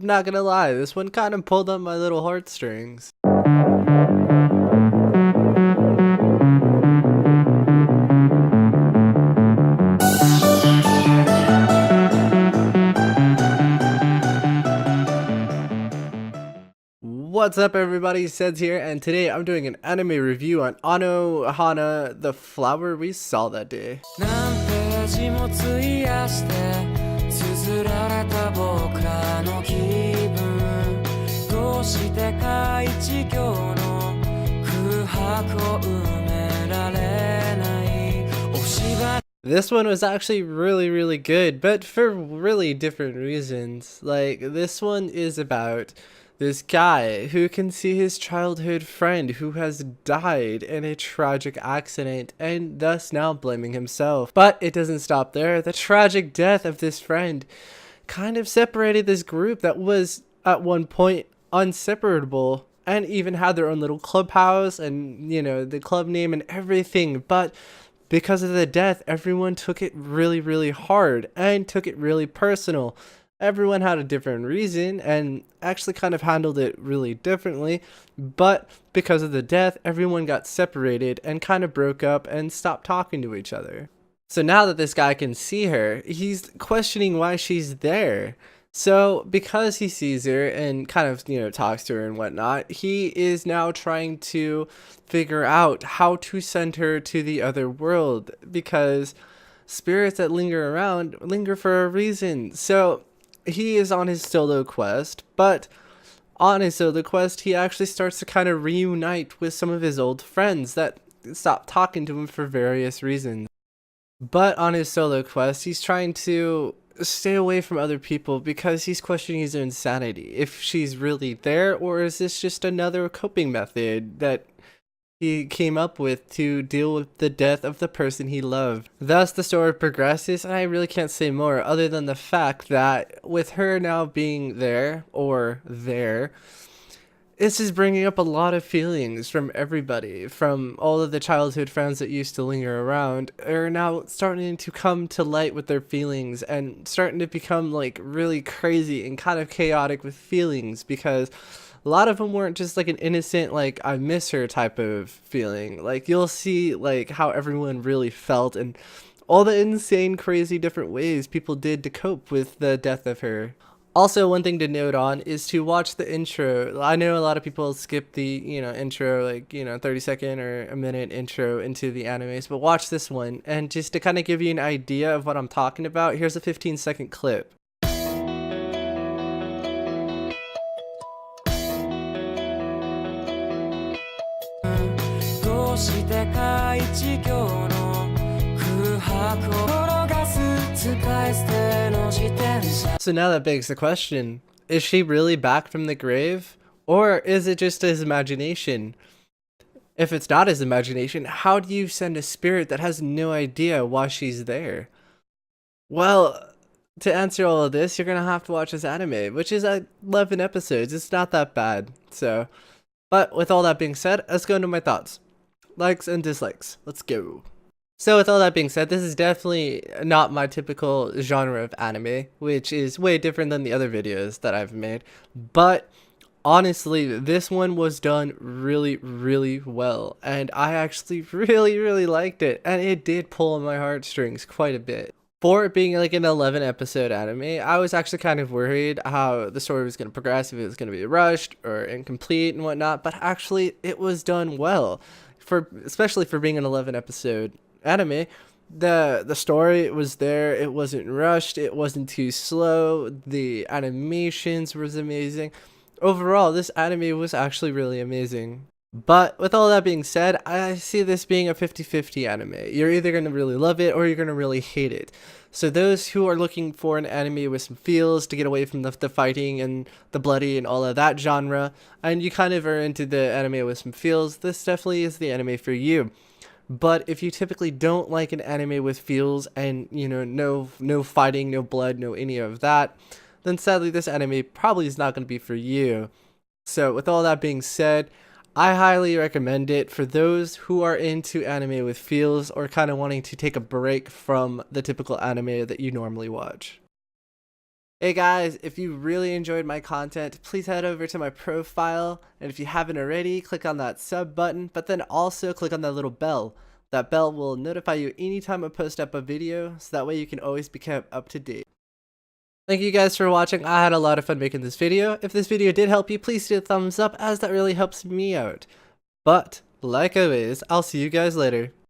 I'm not gonna lie, this one kind of pulled on my little heartstrings. What's up everybody, Seds here, and today I'm doing an anime review on Ano Hi Mita Hana, the flower we saw that day. This one was actually really good, but for really different reasons. Like, this one is about this guy who can see his childhood friend who has died in a tragic accident and thus now blaming himself. But it doesn't stop there. The tragic death of this friend kind of separated this group that was at one point inseparable and even had their own little clubhouse and, you know, the club name and everything. But because of the death, everyone took it really hard and took it really personal. Everyone had a different reason and actually kind of handled it really differently, but because of the death, everyone got separated and kind of broke up and stopped talking to each other. So now that this guy can see her, he's questioning why she's there. So because he sees her and kind of, you know, talks to her and whatnot, he is now trying to figure out how to send her to the other world, because spirits that linger around linger for a reason. So he is on his solo quest, but on his solo quest, he actually starts to kind of reunite with some of his old friends that stopped talking to him for various reasons. But on his solo quest, he's trying to stay away from other people because he's questioning his own sanity. If she's really there, or is this just another coping method that he came up with to deal with the death of the person he loved. Thus the story progresses, and I really can't say more other than the fact that with her now being there, this is bringing up a lot of feelings from everybody, from all of the childhood friends that used to linger around are now starting to come to light with their feelings and starting to become like really crazy and kind of chaotic with feelings, because a lot of them weren't just like an innocent, like, I miss her type of feeling. Like, you'll see like how everyone really felt and all the insane, crazy different ways people did to cope with the death of her. Also, one thing to note on is to watch the intro. I know a lot of people skip the, you know, intro, like, you know, 30-second or a minute intro into the animes, but watch this one. And just to kind of give you an idea of what I'm talking about, here's a 15-second clip. So now that begs the question, is she really back from the grave? Or is it just his imagination? If it's not his imagination, how do you send a spirit that has no idea why she's there? Well, to answer all of this, you're gonna have to watch this anime, which is 11 episodes. It's not that bad. So, but with all that being said, let's go into my thoughts. Likes and dislikes. Let's go. So with all that being said, this is definitely not my typical genre of anime, which is way different than the other videos that I've made. But honestly, this one was done really well, and I actually really liked it, and it did pull on my heartstrings quite a bit. For it being like an 11 episode anime, I was actually kind of worried how the story was going to progress, if it was going to be rushed or incomplete and whatnot, but actually it was done well. Especially for being an 11 episode anime, the story was there, it wasn't rushed, it wasn't too slow, the animations was amazing. Overall, this anime was actually really amazing. But with all that being said, I see this being a 50-50 anime. You're either going to really love it or you're going to really hate it. So those who are looking for an anime with some feels to get away from the fighting and the bloody and all of that genre, and you kind of are into the anime with some feels, this definitely is the anime for you. But if you typically don't like an anime with feels and, you know, no fighting, no blood, no any of that, then sadly this anime probably is not going to be for you. So with all that being said, I highly recommend it for those who are into anime with feels or kind of wanting to take a break from the typical anime that you normally watch. Hey guys, if you really enjoyed my content, please head over to my profile, and if you haven't already, click on that sub button, but then also click on that little bell. That bell will notify you anytime I post up a video, so that way you can always be kept up to date. Thank you guys for watching. I had a lot of fun making this video. If this video did help you, please do a thumbs up, as that really helps me out. But, like always, I'll see you guys later.